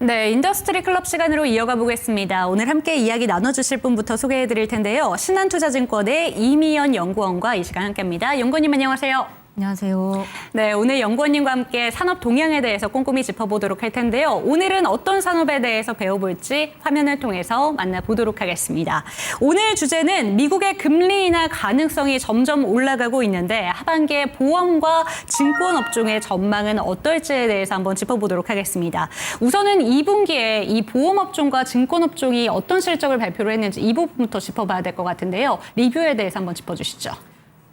네, 인더스트리 클럽 시간으로 이어가 보겠습니다. 오늘 함께 이야기 나눠주실 분부터 소개해 드릴 텐데요. 신한투자증권의 이미연 연구원과 이 시간 함께합니다. 연구원님 안녕하세요. 안녕하세요. 네, 오늘 연구원님과 함께 산업 동향에 대해서 꼼꼼히 짚어보도록 할 텐데요. 오늘은 어떤 산업에 대해서 배워볼지 화면을 통해서 만나보도록 하겠습니다. 오늘 주제는 미국의 금리 인하 가능성이 점점 올라가고 있는데 하반기에 보험과 증권 업종의 전망은 어떨지에 대해서 한번 짚어보도록 하겠습니다. 우선은 2분기에 이 보험 업종과 증권 업종이 어떤 실적을 발표를 했는지 이 부분부터 짚어봐야 될 것 같은데요. 리뷰에 대해서 한번 짚어주시죠.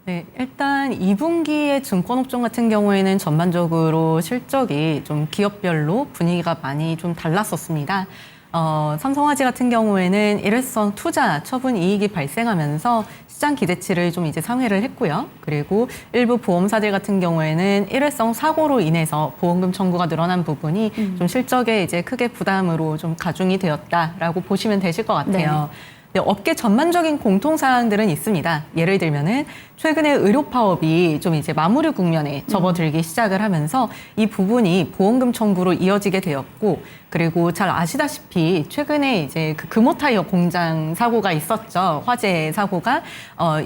네, 일단 2분기의 증권업종 같은 경우에는 전반적으로 실적이 좀 기업별로 분위기가 많이 좀 달랐었습니다. 삼성화재 같은 경우에는 일회성 투자 처분 이익이 발생하면서 시장 기대치를 좀 이제 상회를 했고요. 그리고 일부 보험사들 같은 경우에는 일회성 사고로 인해서 보험금 청구가 늘어난 부분이 좀 실적에 이제 크게 부담으로 좀 가중이 되었다라고 보시면 되실 것 같아요. 네. 네, 업계 전반적인 공통사항들은 있습니다. 예를 들면은 최근에 의료 파업이 좀 이제 마무리 국면에 접어들기 시작을 하면서 이 부분이 보험금 청구로 이어지게 되었고, 그리고 잘 아시다시피 최근에 이제 그 금호타이어 공장 사고가 있었죠. 화재 사고가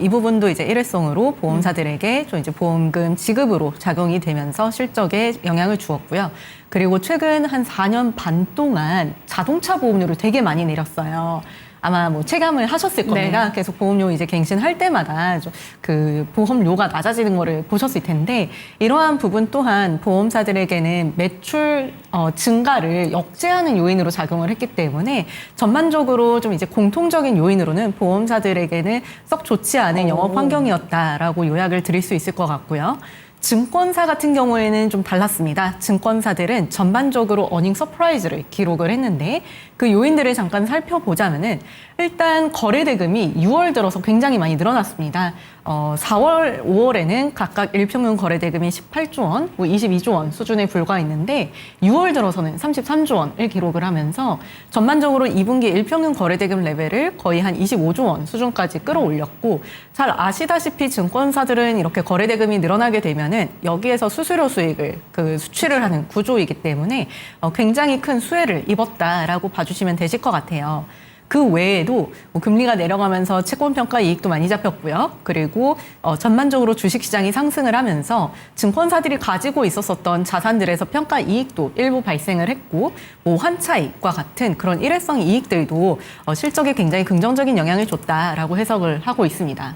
이 부분도 이제 일회성으로 보험사들에게 좀 이제 보험금 지급으로 작용이 되면서 실적에 영향을 주었고요. 그리고 최근 한 4년 반 동안 자동차 보험료를 되게 많이 내렸어요. 아마 뭐 체감을 하셨을 겁니다. 네. 계속 보험료 이제 갱신할 때마다 좀 그 보험료가 낮아지는 거를 보셨을 텐데, 이러한 부분 또한 보험사들에게는 매출 증가를 억제하는 요인으로 작용을 했기 때문에 전반적으로 좀 이제 공통적인 요인으로는 보험사들에게는 썩 좋지 않은 영업 환경이었다라고 요약을 드릴 수 있을 것 같고요. 증권사 같은 경우에는 좀 달랐습니다. 증권사들은 전반적으로 어닝 서프라이즈를 기록을 했는데 그 요인들을 잠깐 살펴보자면은 일단 거래 대금이 6월 들어서 굉장히 많이 늘어났습니다. 4월, 5월에는 각각 일평균 거래 대금이 18조 원, 22조 원 수준에 불과했는데 6월 들어서는 33조 원을 기록을 하면서 전반적으로 2분기 일평균 거래 대금 레벨을 거의 한 25조 원 수준까지 끌어올렸고, 잘 아시다시피 증권사들은 이렇게 거래 대금이 늘어나게 되면은 여기에서 수수료 수익을 수취를 하는 구조이기 때문에 굉장히 큰 수혜를 입었다라고 봐주시면 되실 것 같아요. 그 외에도 금리가 내려가면서 채권평가 이익도 많이 잡혔고요. 그리고 전반적으로 주식시장이 상승을 하면서 증권사들이 가지고 있었던 자산들에서 평가 이익도 일부 발생을 했고, 환차익과 같은 그런 일회성 이익들도 실적에 굉장히 긍정적인 영향을 줬다라고 해석을 하고 있습니다.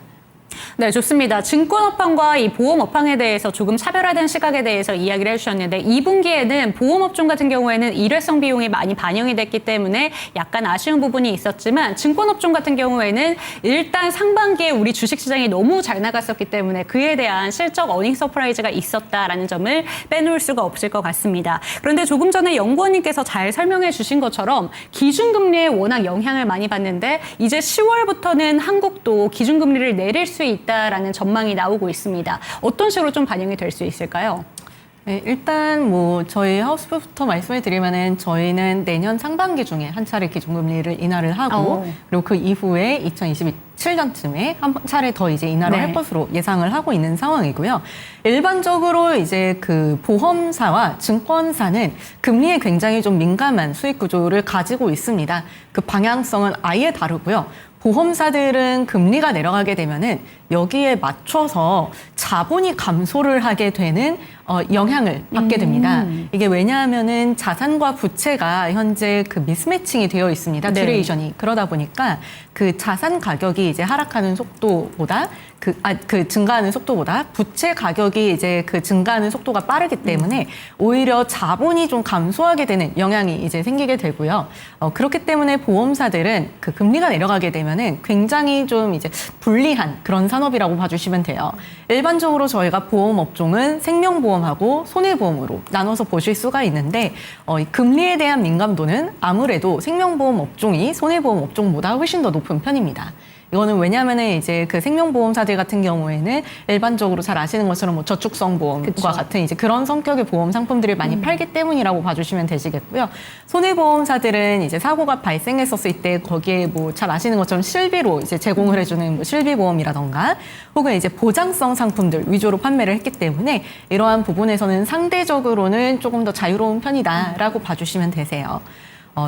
네, 좋습니다. 증권업황과 이 보험업황에 대해서 조금 차별화된 시각에 대해서 이야기를 해주셨는데 2분기에는 보험업종 같은 경우에는 일회성 비용이 많이 반영이 됐기 때문에 약간 아쉬운 부분이 있었지만 증권업종 같은 경우에는 일단 상반기에 우리 주식시장이 너무 잘 나갔었기 때문에 그에 대한 실적 어닝 서프라이즈가 있었다라는 점을 빼놓을 수가 없을 것 같습니다. 그런데 조금 전에 연구원님께서 잘 설명해 주신 것처럼 기준금리에 워낙 영향을 많이 받는데 이제 10월부터는 한국도 기준금리를 내릴 수 있다라는 전망이 나오고 있습니다. 어떤 식으로 좀 반영이 될 수 있을까요? 네, 일단 저희 하우스부터 말씀을 드리면은 저희는 내년 상반기 중에 한 차례 기준금리를 인하를 하고 그리고 그 이후에 2027년쯤에 한 차례 더 이제 인하를 할 것으로 예상을 하고 있는 상황이고요. 일반적으로 이제 그 보험사와 증권사는 금리에 굉장히 좀 민감한 수익 구조를 가지고 있습니다. 그 방향성은 아예 다르고요. 보험사들은 금리가 내려가게 되면은 여기에 맞춰서 자본이 감소를 하게 되는 영향을 받게 됩니다. 이게 왜냐하면은 자산과 부채가 현재 그 미스매칭이 되어 있습니다. 네. 듀레이션이. 그러다 보니까 그 자산 가격이 이제 하락하는 속도보다 그 증가하는 속도보다 부채 가격이 이제 그 증가하는 속도가 빠르기 때문에 오히려 자본이 좀 감소하게 되는 영향이 이제 생기게 되고요. 그렇기 때문에 보험사들은 그 금리가 내려가게 되면은 굉장히 좀 이제 불리한 그런 산업이라고 봐주시면 돼요. 일반적으로 저희가 보험 업종은 생명보험하고 손해보험으로 나눠서 보실 수가 있는데 이 금리에 대한 민감도는 아무래도 생명보험 업종이 손해보험 업종보다 훨씬 더 높은 편입니다. 이거는 왜냐하면은 이제 그 생명보험사들 같은 경우에는 일반적으로 잘 아시는 것처럼 뭐 저축성 보험과 그쵸. 같은 이제 그런 성격의 보험 상품들을 많이 팔기 때문이라고 봐주시면 되시겠고요. 손해보험사들은 이제 사고가 발생했었을 때 거기에 뭐 잘 아시는 것처럼 실비로 이제 제공을 해주는 뭐 실비보험이라던가 혹은 이제 보장성 상품들 위주로 판매를 했기 때문에 이러한 부분에서는 상대적으로는 조금 더 자유로운 편이다라고 봐주시면 되세요.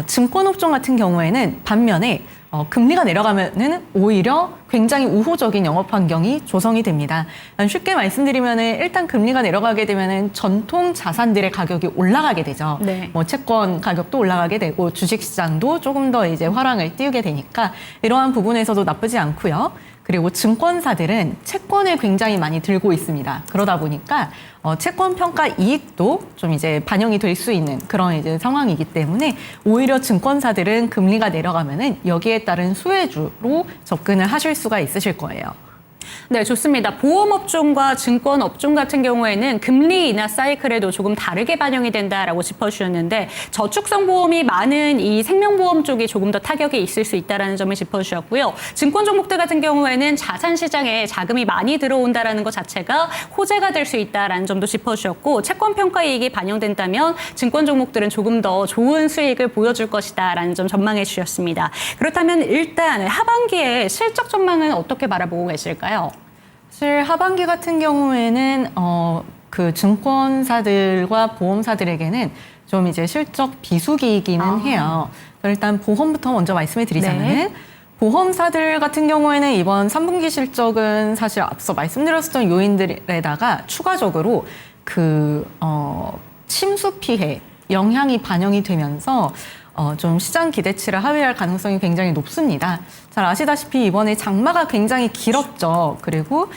증권업종 같은 경우에는 반면에 금리가 내려가면은 오히려 굉장히 우호적인 영업 환경이 조성이 됩니다. 쉽게 말씀드리면은 일단 금리가 내려가게 되면은 전통 자산들의 가격이 올라가게 되죠. 네. 뭐 채권 가격도 올라가게 되고 주식 시장도 조금 더 이제 화랑을 띄우게 되니까 이러한 부분에서도 나쁘지 않고요. 그리고 증권사들은 채권을 굉장히 많이 들고 있습니다. 그러다 보니까 채권 평가 이익도 좀 이제 반영이 될 수 있는 그런 이제 상황이기 때문에 오히려 증권사들은 금리가 내려가면은 여기에 따른 수혜주로 접근을 하실 수가 있으실 거예요. 네, 좋습니다. 보험업종과 증권업종 같은 경우에는 금리 인하 사이클에도 조금 다르게 반영이 된다라고 짚어주셨는데 저축성 보험이 많은 이 생명보험 쪽이 조금 더 타격이 있을 수 있다는 점을 짚어주셨고요. 증권 종목들 같은 경우에는 자산 시장에 자금이 많이 들어온다는 것 자체가 호재가 될 수 있다는 점도 짚어주셨고 채권 평가 이익이 반영된다면 증권 종목들은 조금 더 좋은 수익을 보여줄 것이다라는 점 전망해 주셨습니다. 그렇다면 일단 하반기에 실적 전망은 어떻게 바라보고 계실까요? 사실 하반기 같은 경우에는 그 증권사들과 보험사들에게는 좀 이제 실적 비수기이기는 해요. 일단 보험부터 먼저 말씀을 드리자면은 네. 보험사들 같은 경우에는 이번 3분기 실적은 사실 앞서 말씀드렸었던 요인들에다가 추가적으로 침수 피해 영향이 반영이 되면서 좀 시장 기대치를 하회할 가능성이 굉장히 높습니다. 잘 아시다시피 이번에 장마가 굉장히 길었죠. 그리고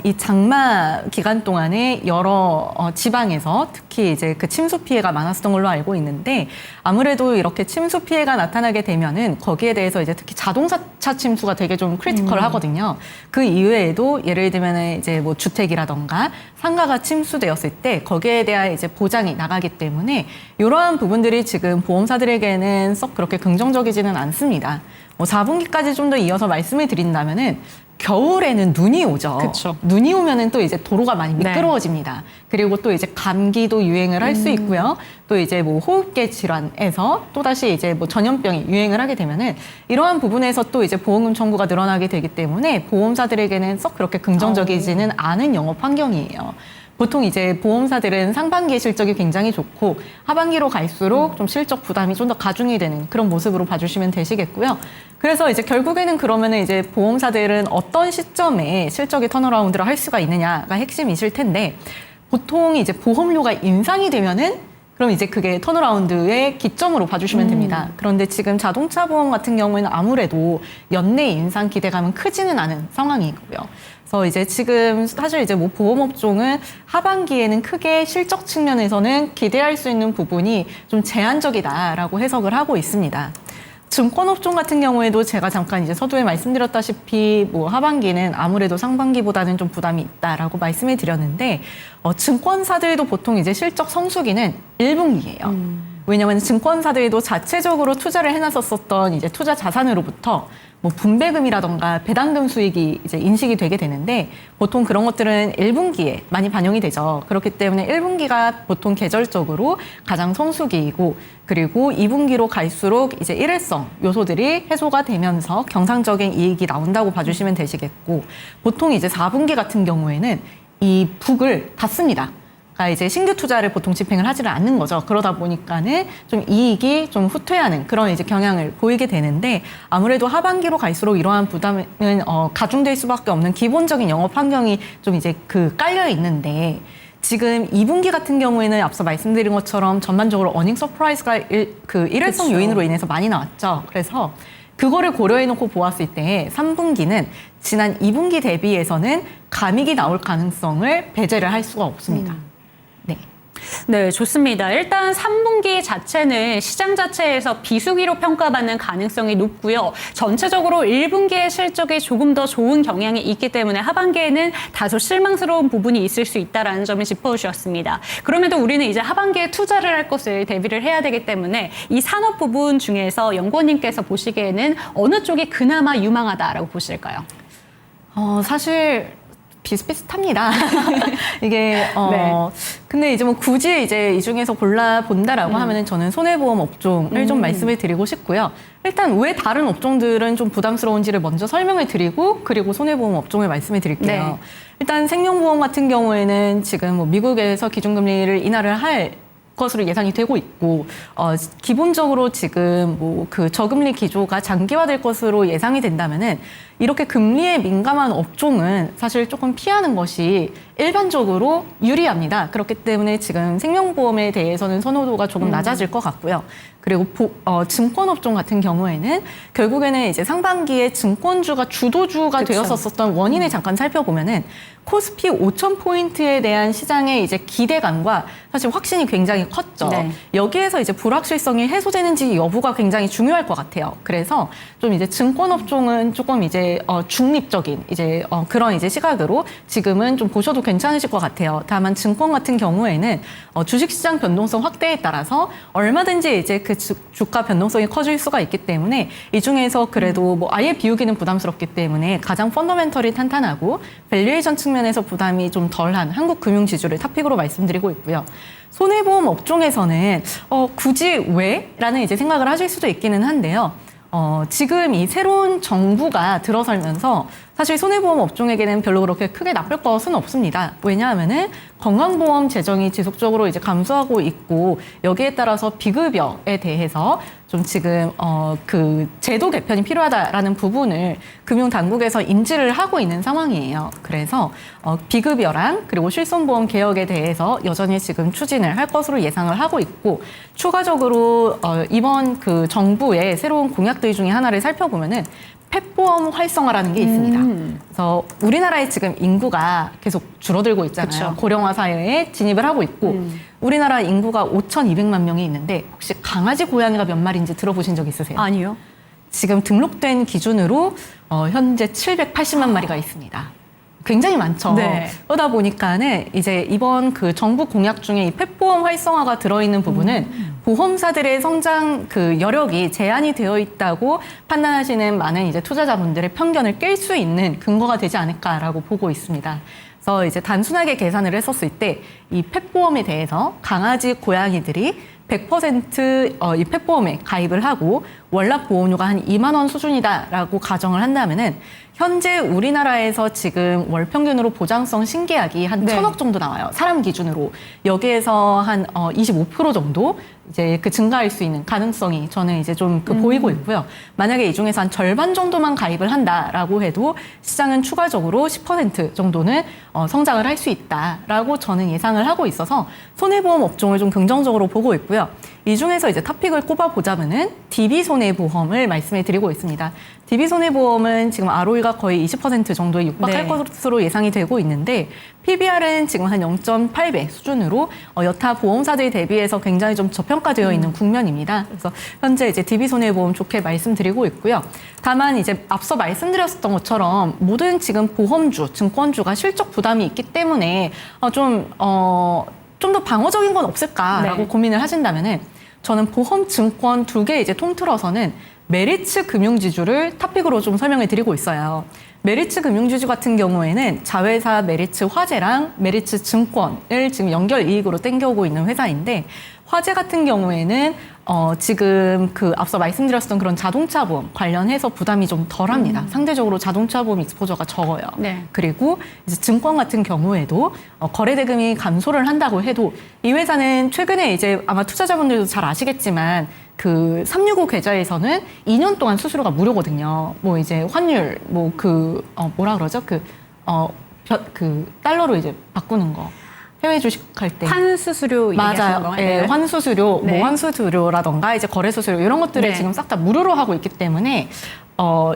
이 장마 기간 동안에 여러 지방에서 특히 이제 그 침수 피해가 많았던 걸로 알고 있는데 아무래도 이렇게 침수 피해가 나타나게 되면은 거기에 대해서 이제 특히 자동차 침수가 되게 좀 크리티컬 하거든요. 그 이외에도 예를 들면 이제 뭐 주택이라던가 상가가 침수되었을 때 거기에 대한 이제 보장이 나가기 때문에 이러한 부분들이 지금 보험사들에게는 썩 그렇게 긍정적이지는 않습니다. 4분기까지 좀 더 이어서 말씀을 드린다면은 겨울에는 눈이 오죠. 그쵸. 눈이 오면은 또 이제 도로가 많이 미끄러워집니다. 그리고 또 이제 감기도 유행을 할 수 있고요. 또 이제 뭐 호흡기 질환에서 또다시 이제 뭐 전염병이 유행을 하게 되면은 이러한 부분에서 또 이제 보험금 청구가 늘어나게 되기 때문에 보험사들에게는 썩 그렇게 긍정적이지는 않은 영업 환경이에요. 보통 이제 보험사들은 상반기의 실적이 굉장히 좋고 하반기로 갈수록 좀 실적 부담이 좀 더 가중이 되는 그런 모습으로 봐주시면 되시겠고요. 그래서 이제 결국에는 그러면은 이제 보험사들은 어떤 시점에 실적이 턴어라운드를 할 수가 있느냐가 핵심이실 텐데 보통 이제 보험료가 인상이 되면은 그럼 이제 그게 턴어라운드의 기점으로 봐주시면 됩니다. 그런데 지금 자동차 보험 같은 경우에는 아무래도 연내 인상 기대감은 크지는 않은 상황이고요. 그래서 이제 지금 사실 이제 뭐 보험업종은 하반기에는 크게 실적 측면에서는 기대할 수 있는 부분이 좀 제한적이다라고 해석을 하고 있습니다. 증권업종 같은 경우에도 제가 잠깐 이제 서두에 말씀드렸다시피 뭐 하반기는 아무래도 상반기보다는 좀 부담이 있다라고 말씀을 드렸는데 증권사들도 보통 이제 실적 성수기는 1분기예요. 왜냐하면 증권사들도 자체적으로 투자를 해놨었던 이제 투자 자산으로부터 뭐 분배금이라던가 배당금 수익이 이제 인식이 되게 되는데 보통 그런 것들은 1분기에 많이 반영이 되죠. 그렇기 때문에 1분기가 보통 계절적으로 가장 성수기이고 그리고 2분기로 갈수록 이제 일회성 요소들이 해소가 되면서 경상적인 이익이 나온다고 봐주시면 되시겠고 보통 이제 4분기 같은 경우에는 이 북을 닫습니다. 그러니까 이제 신규 투자를 보통 집행을 하지를 않는 거죠. 그러다 보니까는 좀 이익이 좀 후퇴하는 그런 이제 경향을 보이게 되는데 아무래도 하반기로 갈수록 이러한 부담은 가중될 수밖에 없는 기본적인 영업 환경이 좀 이제 깔려 있는데 지금 2분기 같은 경우에는 앞서 말씀드린 것처럼 전반적으로 어닝 서프라이즈가 일회성 그쵸. 요인으로 인해서 많이 나왔죠. 그래서 그거를 고려해 놓고 보았을 때 3분기는 지난 2분기 대비해서는 감익이 나올 가능성을 배제를 할 수가 없습니다. 네. 네, 좋습니다. 일단 3분기 자체는 시장 자체에서 비수기로 평가받는 가능성이 높고요. 전체적으로 1분기의 실적이 조금 더 좋은 경향이 있기 때문에 하반기에는 다소 실망스러운 부분이 있을 수 있다는 점을 짚어주셨습니다. 그럼에도 우리는 이제 하반기에 투자를 할 것을 대비를 해야 되기 때문에 이 산업 부분 중에서 연구원님께서 보시기에는 어느 쪽이 그나마 유망하다라고 보실까요? 사실 비슷비슷합니다. 이게 네. 근데 이제 뭐 굳이 이제 이 중에서 골라 본다라고 하면은 저는 손해보험 업종을 좀 말씀을 드리고 싶고요. 일단 왜 다른 업종들은 좀 부담스러운지를 먼저 설명을 드리고 그리고 손해보험 업종을 말씀을 드릴게요. 네. 일단 생명보험 같은 경우에는 지금 뭐 미국에서 기준금리를 인하를 할 것으로 예상이 되고 있고 기본적으로 지금 뭐 그 저금리 기조가 장기화될 것으로 예상이 된다면은 이렇게 금리에 민감한 업종은 사실 조금 피하는 것이 일반적으로 유리합니다. 그렇기 때문에 지금 생명보험에 대해서는 선호도가 조금 낮아질 것 같고요. 그리고 증권업종 같은 경우에는 결국에는 이제 상반기에 증권주가 주도주가 그쵸. 되었었던 원인을 잠깐 살펴보면은 코스피 5,000포인트에 대한 시장의 이제 기대감과 사실 확신이 굉장히 컸죠. 네. 여기에서 이제 불확실성이 해소되는지 여부가 굉장히 중요할 것 같아요. 그래서 좀 이제 증권업종은 조금 이제 중립적인 이제 그런 이제 시각으로 지금은 좀 보셔도 괜찮으실 것 같아요. 다만 증권 같은 경우에는 주식시장 변동성 확대에 따라서 얼마든지 이제 그 주가 변동성이 커질 수가 있기 때문에 이 중에서 그래도 뭐 아예 비우기는 부담스럽기 때문에 가장 펀더멘털이 탄탄하고 밸류에이션 측면에서 부담이 좀 덜한 한국 금융지주를 탑픽으로 말씀드리고 있고요. 손해보험 업종에서는 굳이 왜? 라는 이제 생각을 하실 수도 있기는 한데요. 지금 이 새로운 정부가 들어서면서 사실 손해보험 업종에게는 별로 그렇게 크게 나쁠 것은 없습니다. 왜냐하면은 건강보험 재정이 지속적으로 이제 감소하고 있고 여기에 따라서 비급여에 대해서 좀 지금 그 제도 개편이 필요하다라는 부분을 금융당국에서 인지를 하고 있는 상황이에요. 그래서 비급여랑 그리고 실손보험 개혁에 대해서 여전히 지금 추진을 할 것으로 예상을 하고 있고 추가적으로 이번 그 정부의 새로운 공약들 중에 하나를 살펴보면은 펫보험 활성화라는 게 있습니다. 그래서 우리나라의 지금 인구가 계속 줄어들고 있잖아요. 그쵸. 고령화 사회에 진입을 하고 있고 우리나라 인구가 5,200만 명이 있는데 혹시 강아지, 고양이가 몇 마리인지 들어보신 적 있으세요? 아니요. 지금 등록된 기준으로 현재 780만 마리가 있습니다. 굉장히 많죠. 네. 그러다 보니까는 이제 이번 그 정부 공약 중에 이 펫보험 활성화가 들어있는 부분은 보험사들의 성장 그 여력이 제한이 되어 있다고 판단하시는 많은 이제 투자자분들의 편견을 깰 수 있는 근거가 되지 않을까라고 보고 있습니다. 그래서 이제 단순하게 계산을 했었을 때 이 펫보험에 대해서 강아지, 고양이들이 100% 이 펫보험에 가입을 하고 월납 보험료가 한 2만 원 수준이다라고 가정을 한다면은 현재 우리나라에서 지금 월 평균으로 보장성 신계약이 한 네. 1,000억 정도 나와요. 사람 기준으로. 여기에서 한 25% 정도 이제 그 증가할 수 있는 가능성이 저는 이제 좀 보이고 있고요. 만약에 이 중에서 한 절반 정도만 가입을 한다라고 해도 시장은 추가적으로 10% 정도는 성장을 할 수 있다라고 저는 예상을 하고 있어서 손해보험 업종을 좀 긍정적으로 보고 있고요. 이 중에서 이제 토픽을 꼽아보자면은 DB손해보험을 말씀해 드리고 있습니다. DB손해보험은 지금 ROE가 거의 20% 정도에 육박할 네. 것으로 예상이 되고 있는데 PBR은 지금 한 0.8배 수준으로 여타 보험사들 대비해서 굉장히 좀 저평가되어 있는 국면입니다. 그래서 현재 이제 DB손해보험 좋게 말씀드리고 있고요. 다만 이제 앞서 말씀드렸던 것처럼 모든 지금 보험주, 증권주가 실적 부담이 있기 때문에 좀 더 방어적인 건 없을까라고 네. 고민을 하신다면은 저는 보험, 증권 두 개 이제 통틀어서는 메리츠 금융지주를 탑픽으로 좀 설명을 드리고 있어요. 메리츠 금융지주 같은 경우에는 자회사 메리츠 화재랑 메리츠 증권을 지금 연결 이익으로 땡겨오고 있는 회사인데 화재 같은 경우에는 지금 그 앞서 말씀드렸던 그런 자동차 보험 관련해서 부담이 좀 덜합니다. 상대적으로 자동차 보험 익스포저가 적어요. 네. 그리고 이제 증권 같은 경우에도 거래 대금이 감소를 한다고 해도 이 회사는 최근에 이제 아마 투자자분들도 잘 아시겠지만 그 365 계좌에서는 2년 동안 수수료가 무료거든요. 뭐 이제 환율 뭐 그 뭐라 그러죠? 그 달러로 이제 바꾸는 거. 해외 주식 할 때. 환수수료 얘기하시는 맞아요. 건가요? 예, 네. 환수수료, 네. 뭐 환수수료라던가 이제 거래수수료 이런 것들을 네. 지금 싹 다 무료로 하고 있기 때문에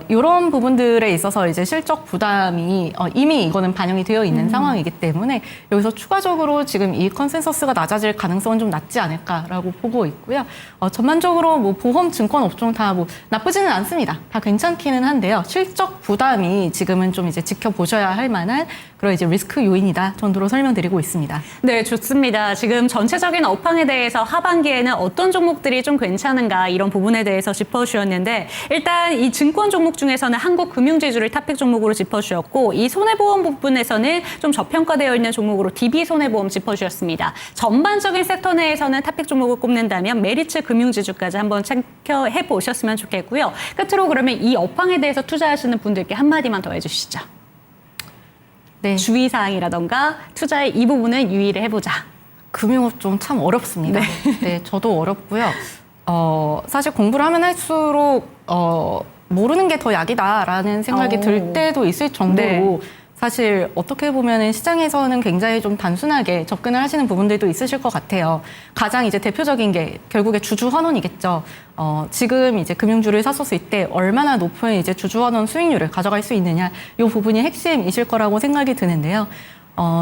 이런 부분들에 있어서 이제 실적 부담이 이미 이거는 반영이 되어 있는 상황이기 때문에 여기서 추가적으로 지금 이 컨센서스가 낮아질 가능성은 좀 낮지 않을까라고 보고 있고요. 전반적으로 뭐 보험, 증권 업종 다 뭐 나쁘지는 않습니다. 다 괜찮기는 한데요. 실적 부담이 지금은 좀 이제 지켜보셔야 할 만한 그런 이제 리스크 요인이다 정도로 설명드리고 있습니다. 네, 좋습니다. 지금 전체적인 업황에 대해서 하반기에는 어떤 종목들이 좀 괜찮은가 이런 부분에 대해서 짚어주셨는데 일단 이 증권 종목 중에서는 한국금융지주를 탑픽 종목으로 짚어주셨고 이 손해보험 부분에서는 좀 저평가되어 있는 종목으로 DB손해보험 짚어주셨습니다. 전반적인 섹터 내에서는 탑픽 종목을 꼽는다면 메리츠 금융지주까지 한번 체크해 보셨으면 좋겠고요. 끝으로 그러면 이 업황에 대해서 투자하시는 분들께 한마디만 더 해주시죠. 네. 주의사항이라던가 투자의 이 부분은 유의를 해보자. 금융업종 참 어렵습니다. 네, 저도 어렵고요. 사실 공부를 하면 할수록 모르는 게 더 약이다라는 생각이 들 때도 있을 정도로 네. 사실 어떻게 보면은 시장에서는 굉장히 좀 단순하게 접근을 하시는 부분들도 있으실 것 같아요. 가장 이제 대표적인 게 결국에 주주환원이겠죠. 지금 이제 금융주를 샀었을 때 얼마나 높은 이제 주주환원 수익률을 가져갈 수 있느냐, 이 부분이 핵심이실 거라고 생각이 드는데요.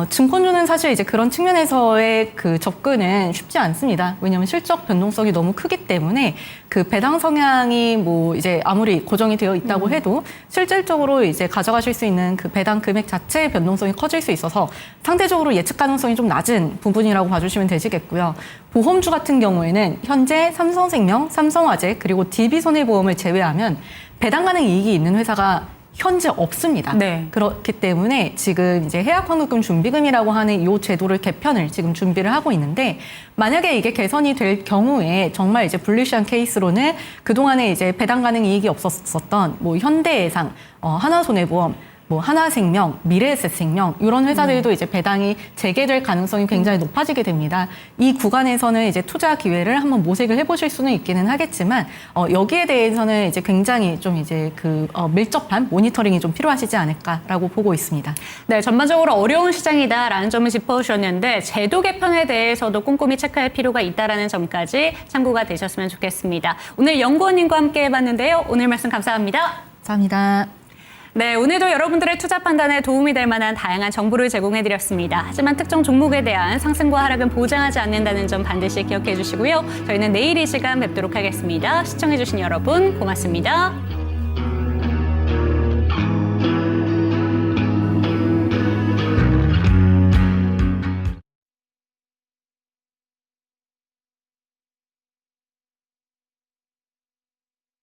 증권주는 사실 이제 그런 측면에서의 그 접근은 쉽지 않습니다. 왜냐하면 실적 변동성이 너무 크기 때문에 그 배당 성향이 뭐 이제 아무리 고정이 되어 있다고 해도 실질적으로 이제 가져가실 수 있는 그 배당 금액 자체의 변동성이 커질 수 있어서 상대적으로 예측 가능성이 좀 낮은 부분이라고 봐주시면 되시겠고요. 보험주 같은 경우에는 현재 삼성생명, 삼성화재 그리고 DB손해보험을 제외하면 배당 가능 이익이 있는 회사가 현재 없습니다. 네. 그렇기 때문에 지금 이제 해약환급금 준비금이라고 하는 이 제도를 개편을 지금 준비를 하고 있는데 만약에 이게 개선이 될 경우에 정말 이제 불리시한 케이스로는 그동안에 이제 배당 가능 이익이 없었던 뭐 현대해상, 하나손해보험, 뭐 하나생명, 미래에셋생명 이런 회사들도 이제 배당이 재개될 가능성이 굉장히 높아지게 됩니다. 이 구간에서는 이제 투자 기회를 한번 모색을 해보실 수는 있기는 하겠지만 여기에 대해서는 이제 굉장히 좀 이제 그 밀접한 모니터링이 좀 필요하시지 않을까라고 보고 있습니다. 네, 전반적으로 어려운 시장이다라는 점을 짚어주셨는데 제도 개편에 대해서도 꼼꼼히 체크할 필요가 있다라는 점까지 참고가 되셨으면 좋겠습니다. 오늘 연구원님과 함께 해봤는데요. 오늘 말씀 감사합니다. 감사합니다. 네, 오늘도 여러분들의 투자 판단에 도움이 될 만한 다양한 정보를 제공해드렸습니다. 하지만 특정 종목에 대한 상승과 하락은 보장하지 않는다는 점 반드시 기억해 주시고요. 저희는 내일 이 시간 뵙도록 하겠습니다. 시청해주신 여러분 고맙습니다.